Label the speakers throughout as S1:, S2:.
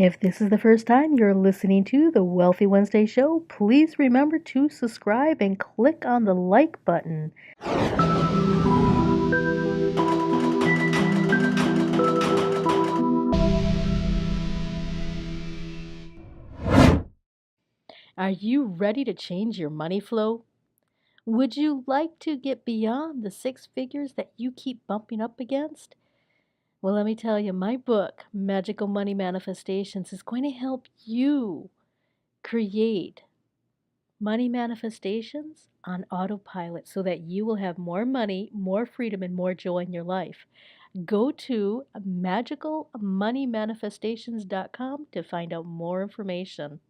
S1: If this is the first time you're listening to the Wealthy Wednesday show, please remember to subscribe and click on the like button. Are you ready to change your money flow? Would you like to get beyond the six figures that you keep bumping up against? Well, let me tell you, my book, Magical Money Manifestations, is going to help you create money manifestations on autopilot so that you will have more money, more freedom, and more joy in your life. Go to magicalmoneymanifestations.com to find out more information.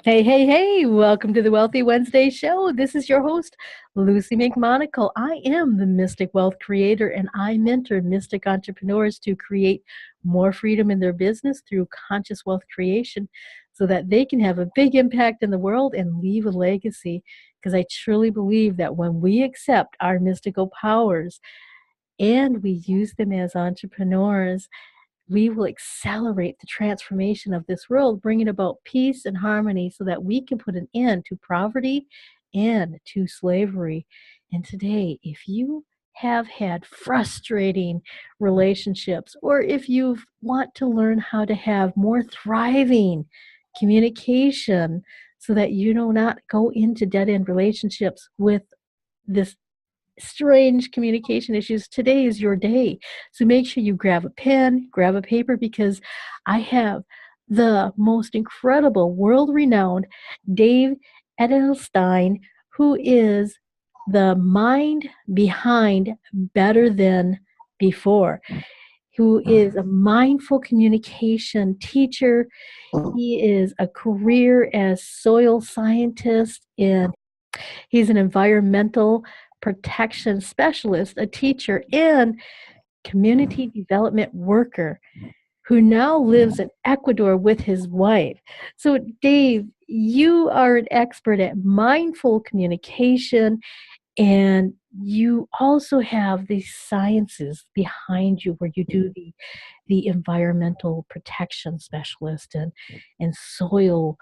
S1: Hey, hey, hey, welcome to the Wealthy Wednesday show. This is your host, Luci McMonagle. I am the Mystic Wealth Creator, and I mentor mystic entrepreneurs to create more freedom in their business through conscious wealth creation so that they can have a big impact in the world and leave a legacy. Because I truly believe that when we accept our mystical powers and we use them as entrepreneurs, we will accelerate the transformation of this world, bringing about peace and harmony so that we can put an end to poverty and to slavery. And today, if you have had frustrating relationships, or if you want to learn how to have more thriving communication so that you do not go into dead-end relationships with this strange communication issues, today is your day. So make sure you grab a pen, grab a paper, because I have the most incredible, world-renowned Dave Edelstein, who is the mind behind Better Than Before, who is a mindful communication teacher. He is a career as soil scientist, and he's an environmental protection specialist, a teacher, and community development worker who now lives in Ecuador with his wife. So, Dave, you are an expert at mindful communication, and you also have these sciences behind you where you do the environmental protection specialist and soil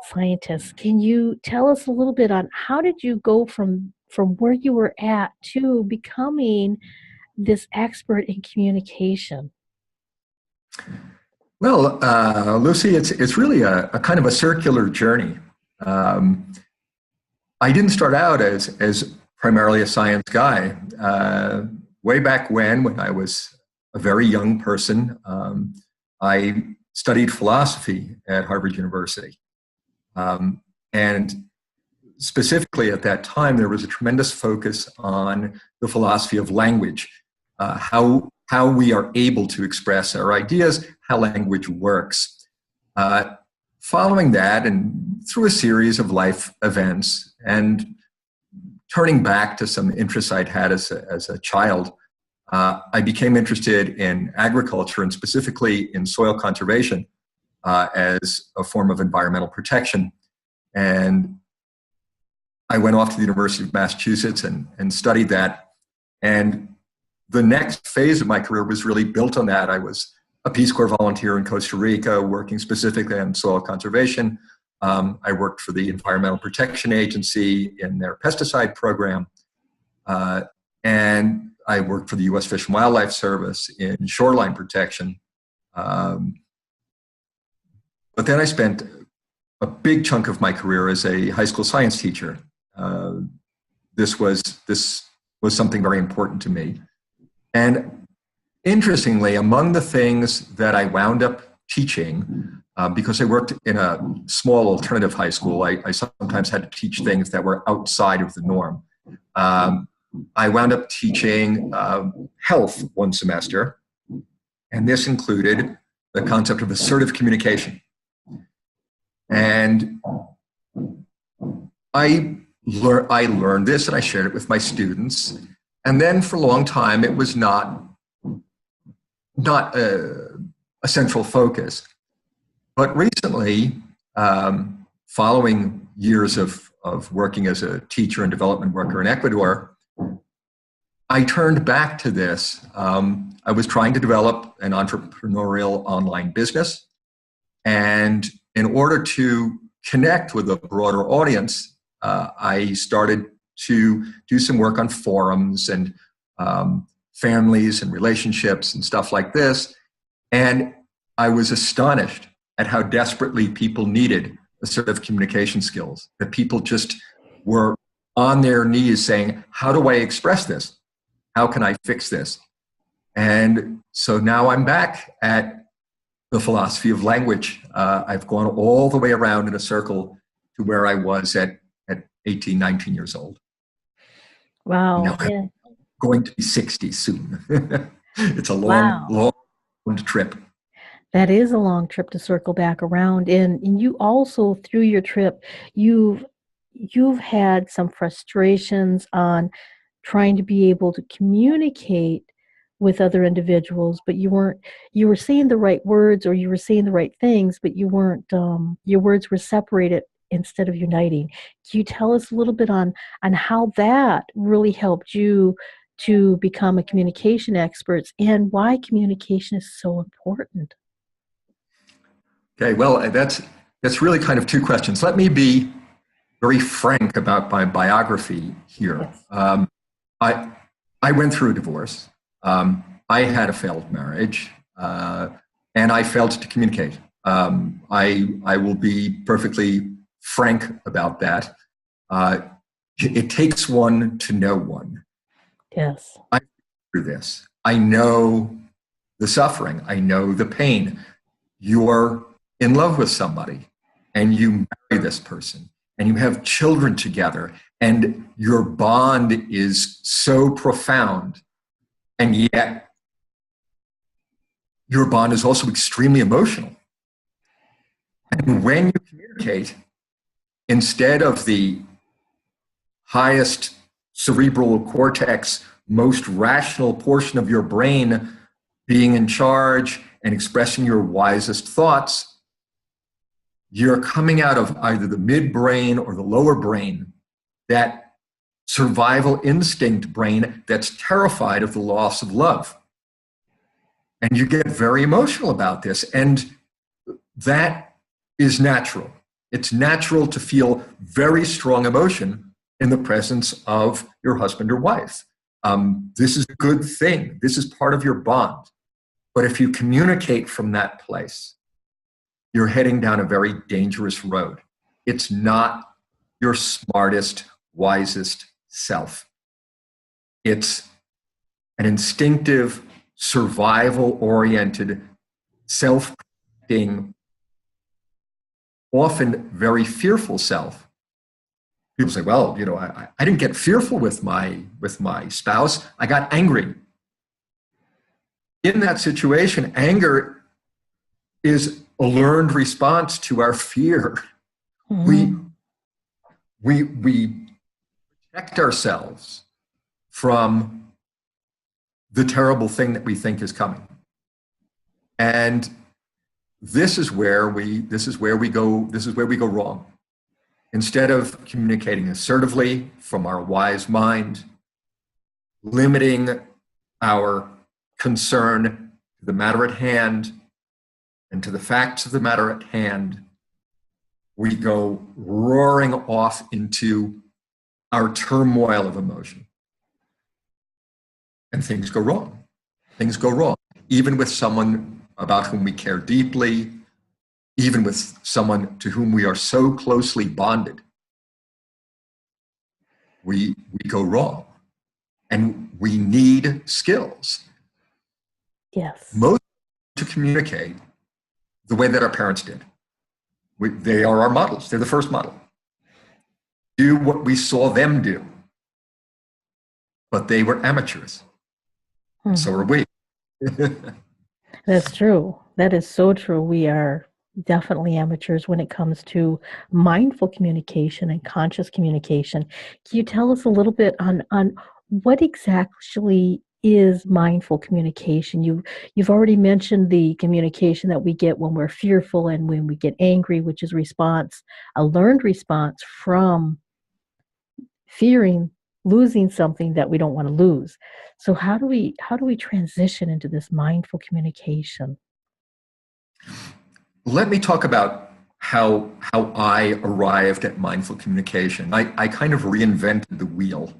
S1: scientists. Can you tell us a little bit on how did you go from where you were at to becoming this expert in communication?
S2: Well, Lucy, it's really a kind of a circular journey. I didn't start out as primarily a science guy. Way back when I was a very young person, I studied philosophy at Harvard University. And specifically at that time, there was a tremendous focus on the philosophy of language, how we are able to express our ideas, how language works. Following that, and through a series of life events, and turning back to some interests I'd had as a child, I became interested in agriculture and specifically in soil conservation as a form of environmental protection. And I went off to the University of Massachusetts and studied that. And the next phase of my career was really built on that. I was a Peace Corps volunteer in Costa Rica, working specifically on soil conservation. I worked for the Environmental Protection Agency in their pesticide program. And I worked for the U.S. Fish and Wildlife Service in shoreline protection. But then I spent a big chunk of my career as a high school science teacher. This was something very important to me. And interestingly, among the things that I wound up teaching, because I worked in a small alternative high school, I sometimes had to teach things that were outside of the norm. I wound up teaching health one semester, and this included the concept of assertive communication. And I learned this and I shared it with my students. And then for a long time, it was not a central focus. But recently, following years of working as a teacher and development worker in Ecuador, I turned back to this. I was trying to develop an entrepreneurial online business. And in order to connect with a broader audience, I started to do some work on forums and families and relationships and stuff like this. And I was astonished at how desperately people needed assertive communication skills, that people just were on their knees saying, how do I express this? How can I fix this? And so now I'm back at the philosophy of language. I've gone all the way around in a circle to where I was at 18, 19 years old.
S1: Wow.
S2: Now I'm going to be 60 soon. It's a
S1: Wow.
S2: long trip.
S1: That is a long trip to circle back around. And you also, through your trip, you've had some frustrations on trying to be able to communicate with other individuals, but you were saying the right words, or you were saying the right things, but you weren't, your words were separated instead of uniting. Can you tell us a little bit on how that really helped you to become a communication expert, and why communication is so important?
S2: Okay, well, that's really kind of two questions. Let me be very frank about my biography here.
S1: Yes.
S2: I went through a divorce. I had a failed marriage, and I failed to communicate. I will be perfectly frank about that. It takes one to know one.
S1: Yes.
S2: I went through this. I know the suffering. I know the pain. You're in love with somebody, and you marry this person, and you have children together, and your bond is so profound, and yet your bond is also extremely emotional. And when you communicate, instead of the highest cerebral cortex, most rational portion of your brain being in charge and expressing your wisest thoughts, you're coming out of either the midbrain or the lower brain, that survival instinct brain that's terrified of the loss of love. And you get very emotional about this. And that is natural. It's natural to feel very strong emotion in the presence of your husband or wife. This is a good thing. This is part of your bond. But if you communicate from that place, you're heading down a very dangerous road. It's not your smartest, wisest self. It's an instinctive, survival-oriented, self-protecting, often very fearful self. People say, well, I didn't get fearful with my spouse. I got angry. In that situation, anger is a learned response to our fear. Mm-hmm. We protect ourselves from the terrible thing that we think is coming. And this is where we go wrong. Instead of communicating assertively from our wise mind, limiting our concern to the matter at hand and to the facts of the matter at hand, we go roaring off into our turmoil of emotion. And things go wrong. Things go wrong, even with someone about whom we care deeply, even with someone to whom we are so closely bonded. We go wrong. And we need skills.
S1: Yes.
S2: Most to communicate the way that our parents did. They are our models. They're the first model. Do what we saw them do. But they were amateurs. So are we.
S1: That's true. That is so true. We are definitely amateurs when it comes to mindful communication and conscious communication. Can you tell us a little bit on what exactly is mindful communication? You've already mentioned the communication that we get when we're fearful and when we get angry, which is a learned response from fearing losing something that we don't want to lose. So how do we transition into this mindful communication?
S2: let me talk about how I arrived at mindful communication. I kind of reinvented the wheel.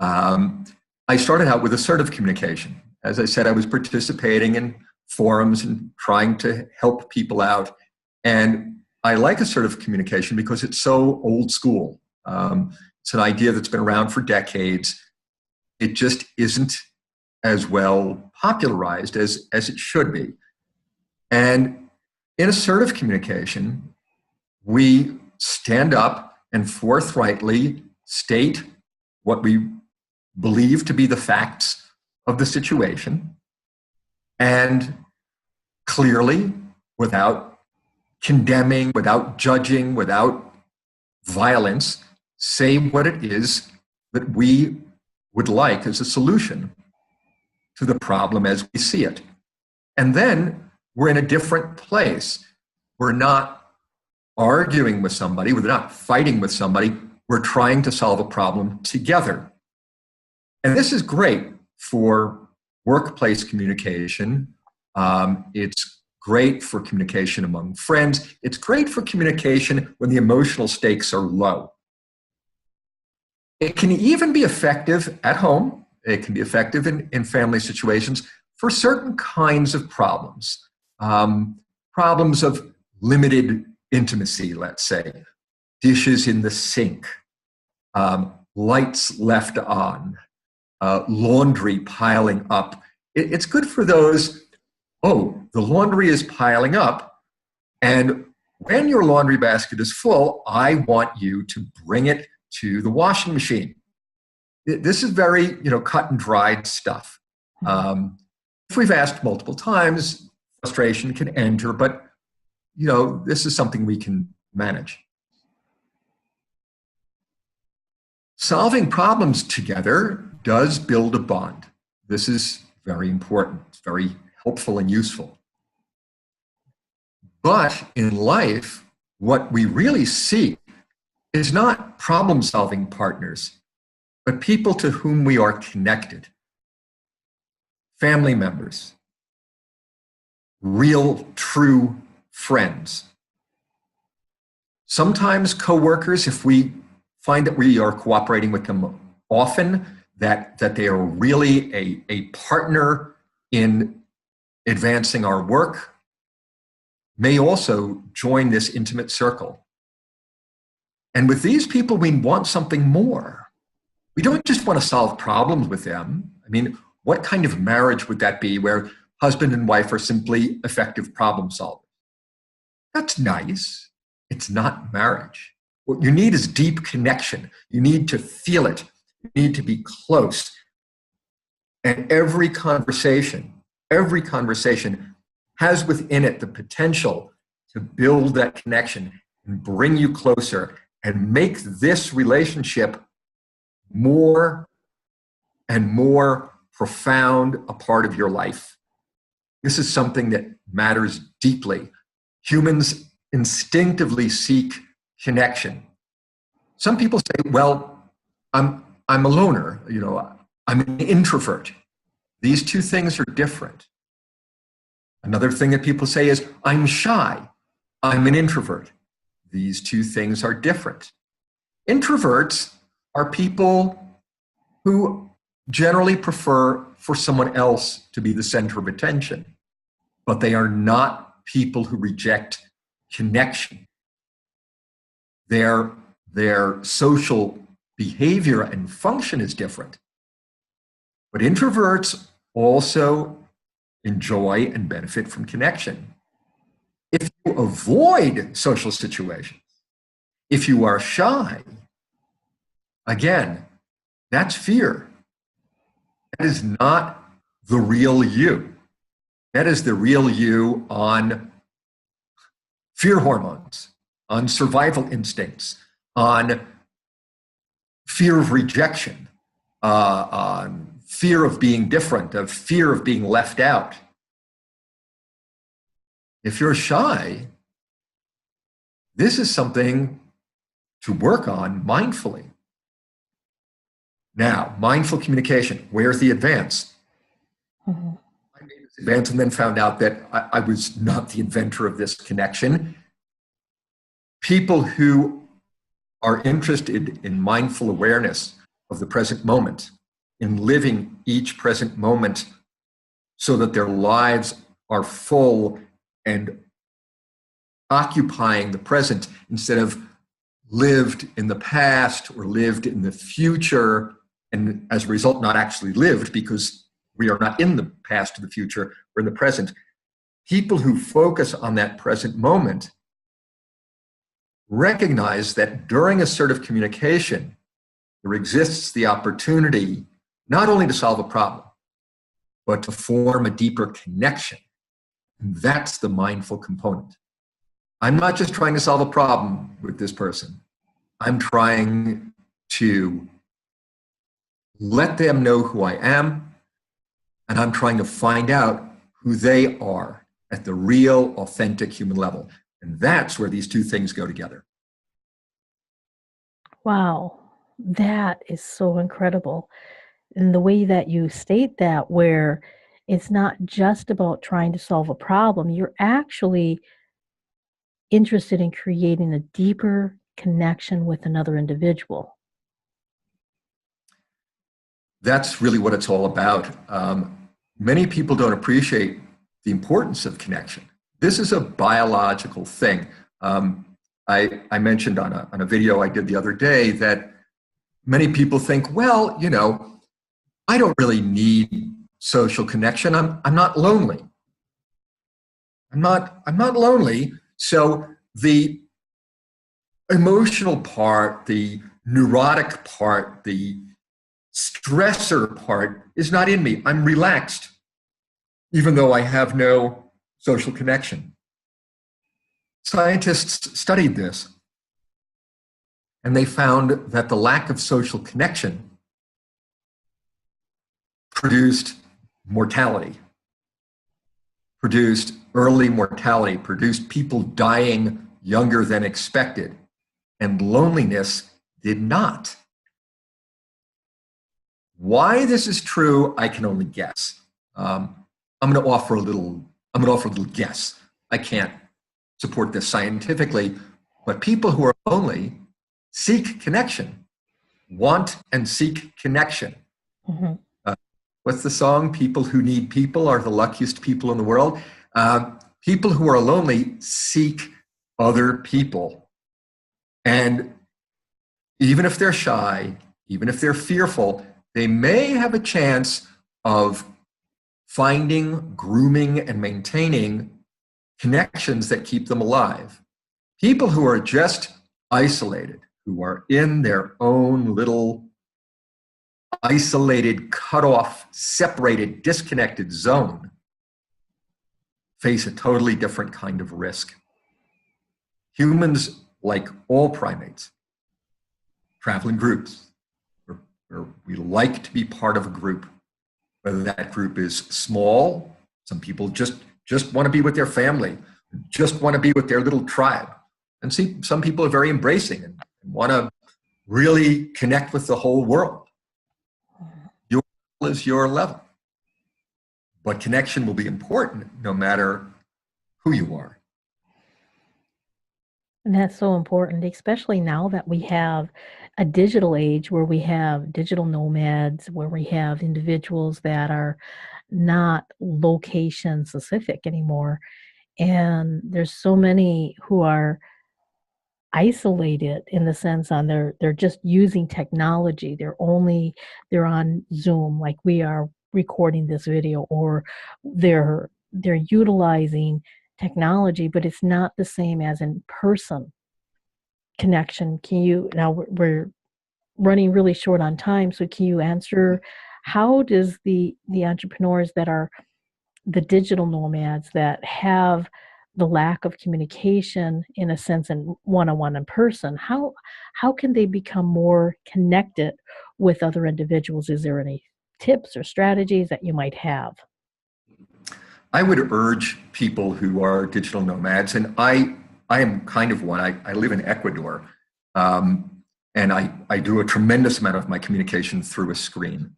S2: I started out with assertive communication. As I said, I was participating in forums and trying to help people out. And I like assertive communication because it's so old school. It's an idea that's been around for decades. It just isn't as well popularized as it should be. And in assertive communication, we stand up and forthrightly state what we believe to be the facts of the situation, and clearly, without condemning, without judging, without violence, say what it is that we would like as a solution to the problem as we see it. And then we're in a different place. We're not arguing with somebody, we're not fighting with somebody, we're trying to solve a problem together. And this is great for workplace communication. It's great for communication among friends. It's great for communication when the emotional stakes are low. It can even be effective at home. It can be effective in family situations for certain kinds of problems. Problems of limited intimacy, let's say, dishes in the sink, lights left on, laundry piling up. It's good for those, oh, the laundry is piling up, and when your laundry basket is full, I want you to bring it to the washing machine. This is very, cut and dried stuff. If we've asked multiple times, frustration can enter, but, this is something we can manage. Solving problems together does build a bond. This is very important. It's very helpful and useful. But in life, what we really seek is not problem-solving partners, but people to whom we are connected. Family members, real, true friends. Sometimes coworkers, if we find that we are cooperating with them often, that they are really a partner in advancing our work, may also join this intimate circle. And with these people, we want something more. We don't just want to solve problems with them. I mean, what kind of marriage would that be where husband and wife are simply effective problem solvers? That's nice. It's not marriage. What you need is deep connection. You need to feel it. You need to be close. And every conversation has within it the potential to build that connection and bring you closer and make this relationship more and more profound a part of your life. This is something that matters deeply. Humans instinctively seek connection. Some people say, well, I'm a loner, I'm an introvert. These two things are different. Another thing that people say is, I'm shy, I'm an introvert. These two things are different. Introverts are people who generally prefer for someone else to be the center of attention, but they are not people who reject connection. Their social behavior and function is different. But introverts also enjoy and benefit from connection. If you avoid social situations, if you are shy, again, that's fear. That is not the real you. That is the real you on fear hormones, on survival instincts, on fear of rejection, on fear of being different, of fear of being left out. If you're shy, this is something to work on mindfully. Now, mindful communication, where's the advance? Mm-hmm. I made this advance and then found out that I was not the inventor of this connection. People who are interested in mindful awareness of the present moment, in living each present moment so that their lives are full and occupying the present instead of lived in the past or lived in the future, and as a result not actually lived because we are not in the past or the future, we're in the present. People who focus on that present moment recognize that during assertive communication, there exists the opportunity not only to solve a problem, but to form a deeper connection. And that's the mindful component. I'm not just trying to solve a problem with this person. I'm trying to let them know who I am, and I'm trying to find out who they are at the real, authentic human level. And that's where these two things go together.
S1: Wow, that is so incredible. And the way that you state that, where it's not just about trying to solve a problem, you're actually interested in creating a deeper connection with another individual.
S2: That's really what it's all about. Many people don't appreciate the importance of connection. This is a biological thing. I mentioned on a video I did the other day that many people think, well, you know, I don't really need social connection. I'm not lonely. I'm not lonely. So the emotional part, the neurotic part, the stressor part is not in me. I'm relaxed, even though I have no social connection. Scientists studied this, and they found that the lack of social connection produced mortality, produced early mortality, produced people dying younger than expected, and loneliness did not. Why this is true, I can only guess. I'm going to offer a little guess. I can't support this scientifically, but people who are lonely seek connection, want and seek connection.
S1: Mm-hmm.
S2: What's the song? People who need people are the luckiest people in the world. People who are lonely seek other people. And even if they're shy, even if they're fearful, they may have a chance of finding, grooming, and maintaining connections that keep them alive. People who are just isolated, who are in their own little isolated, cut off, separated, disconnected zone, face a totally different kind of risk. Humans, like all primates, travel in groups, where we like to be part of a group, whether that group is small. Some people just want to be with their family, just want to be with their little tribe. And see, some people are very embracing and want to really connect with the whole world. Your level is your level. But connection will be important no matter who you are.
S1: And that's so important, especially now that we have a digital age where we have digital nomads, where we have individuals that are not location specific anymore. And there's so many who are isolated in the sense on they're just using technology. They're on Zoom like we are recording this video, or they're utilizing technology, but it's not the same as in person connection. Can you, now we're running really short on time, so can you answer how does the entrepreneurs that are the digital nomads that have the lack of communication in a sense in one-on-one in person, how can they become more connected with other individuals? Is there any tips or strategies that you might have?
S2: I would urge people who are digital nomads, and I am kind of one. I live in Ecuador, and I do a tremendous amount of my communication through a screen,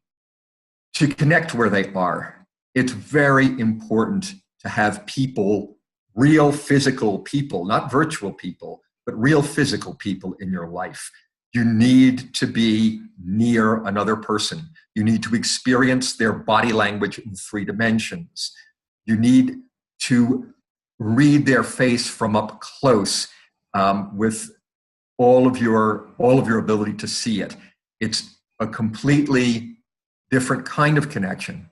S2: to connect where they are. it's very important to have people, real physical people, not virtual people, but real physical people in your life. You need to be near another person. You need to experience their body language in 3 dimensions. You need to read their face from up close, with all of your ability to see it. It's a completely different kind of connection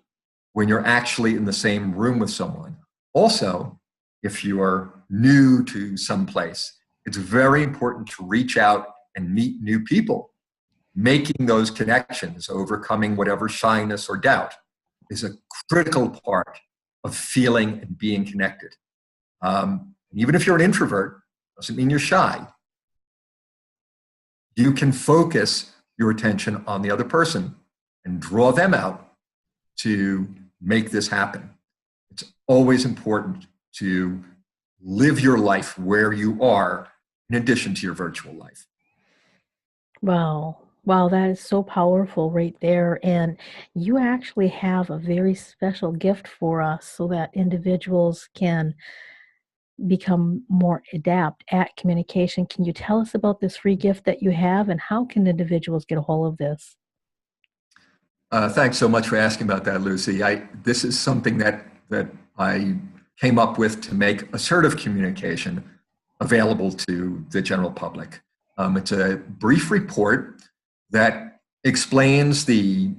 S2: when you're actually in the same room with someone. Also, if you're new to some place, it's very important to reach out and meet new people. Making those connections, overcoming whatever shyness or doubt, is a critical part of feeling and being connected. Even if you're an introvert, doesn't mean you're shy. You can focus your attention on the other person and draw them out to make this happen. It's always important to live your life where you are in addition to your virtual life.
S1: Wow. Wow, that is so powerful right there. And you actually have a very special gift for us so that individuals can become more adept at communication. Can you tell us about this free gift that you have and how can individuals get a hold of this?
S2: Thanks so much for asking about that, Lucy. This is something that I came up with to make assertive communication available to the general public. It's a brief report that explains the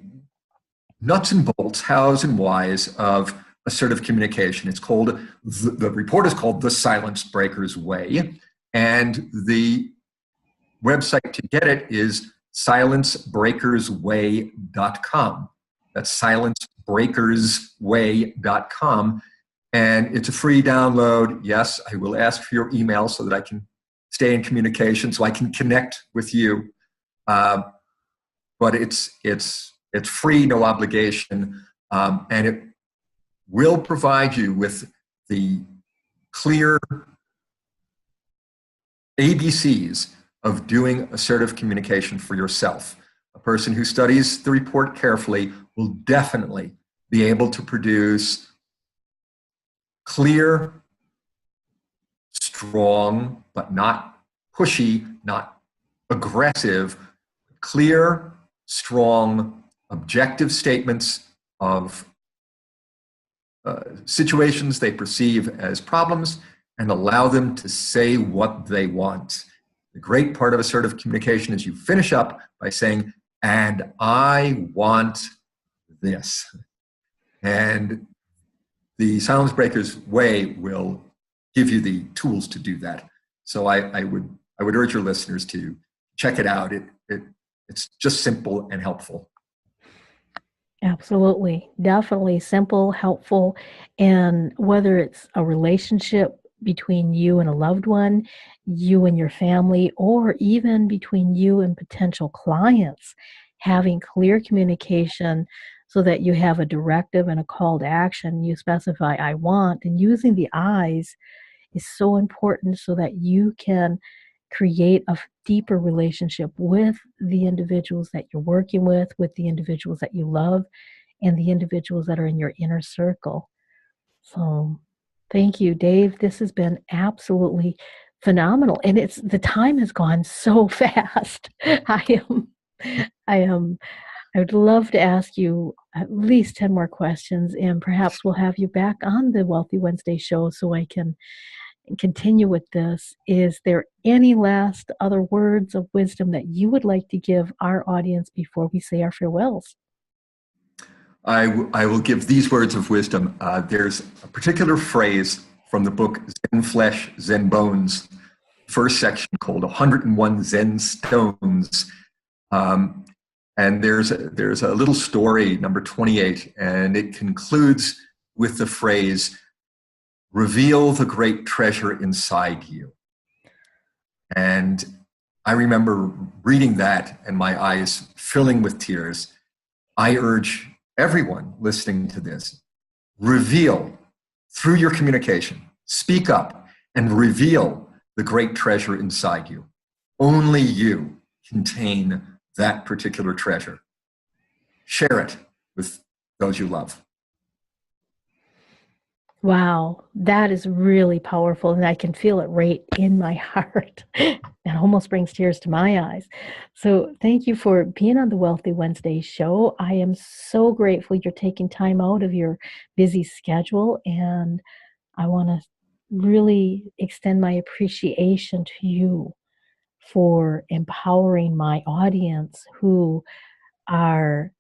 S2: nuts and bolts, hows and whys of assertive communication. It's called, the report is called The Silence Breaker's Way, and the website to get it is silencebreakersway.com. That's silencebreakersway.com. And it's a free download. Yes, I will ask for your email so that I can stay in communication, so I can connect with you. But it's free, no obligation, and it will provide you with the clear ABCs of doing assertive communication for yourself. A person who studies the report carefully will definitely be able to produce clear, strong, but not pushy, not aggressive, clear, strong, objective statements of situations they perceive as problems and allow them to say what they want. The great part of assertive communication is you finish up by saying, and I want this. And the Silence Breaker's Way will give you the tools to do that. So I would urge your listeners to check it out. It's just simple and helpful.
S1: Absolutely. Definitely simple, helpful, and whether it's a relationship between you and a loved one, you and your family, or even between you and potential clients, having clear communication so that you have a directive and a call to action. You specify, I want, and using the eyes is so important so that you can create a deeper relationship with the individuals that you're working with the individuals that you love, and the individuals that are in your inner circle. So thank you, Dave. This has been absolutely phenomenal. And the time has gone so fast. I would love to ask you at least 10 more questions, and perhaps we'll have you back on the Wealthy Wednesday show so I can continue with this. Is there any last other words of wisdom that you would like to give our audience before we say our farewells?
S2: I will give these words of wisdom. There's a particular phrase from the book Zen Flesh, Zen Bones, first section, called 101 Zen Stones. And there's a little story, number 28, and it concludes with the phrase, reveal the great treasure inside you. And I remember reading that and my eyes filling with tears. I urge everyone listening to this, reveal through your communication, speak up and reveal the great treasure inside you. Only you contain that particular treasure. Share it with those you love.
S1: Wow, that is really powerful, and I can feel it right in my heart. That almost brings tears to my eyes. So, thank you for being on the Wealthy Wednesday show. I am so grateful you're taking time out of your busy schedule, and I want to really extend my appreciation to you for empowering my audience who are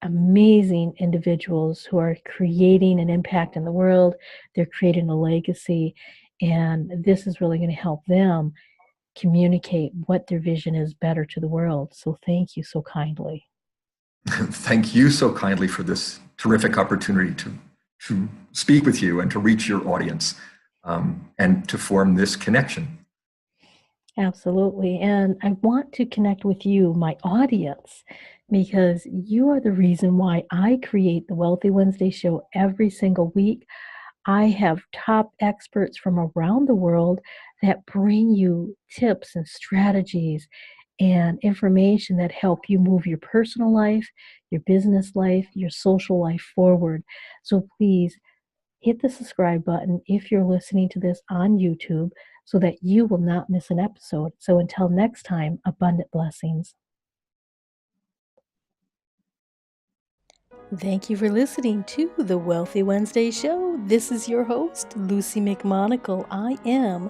S1: amazing individuals who are creating an impact in the world. They're creating a legacy, and this is really going to help them communicate what their vision is better to the world. So thank you so kindly.
S2: Thank you so kindly for this terrific opportunity to speak with you and to reach your audience, and to form this connection.
S1: Absolutely. And I want to connect with you, my audience, because you are the reason why I create the Wealthy Wednesday show every single week. I have top experts from around the world that bring you tips and strategies and information that help you move your personal life, your business life, your social life forward. So please hit the subscribe button if you're listening to this on YouTube so that you will not miss an episode. So until next time, abundant blessings. Thank you for listening to the Wealthy Wednesday Show. This is your host, Luci McMonagle. I am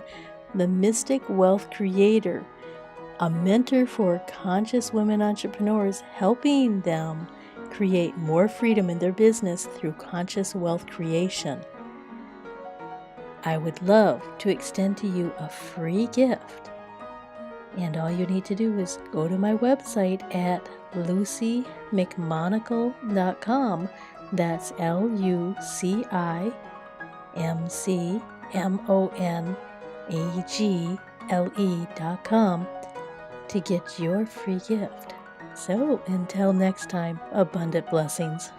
S1: the Mystic Wealth Creator, a mentor for conscious women entrepreneurs, helping them create more freedom in their business through conscious wealth creation. I would love to extend to you a free gift. And all you need to do is go to my website at lucimcmonagle.com. That's LuciMcMonagle.com to get your free gift. So until next time, abundant blessings.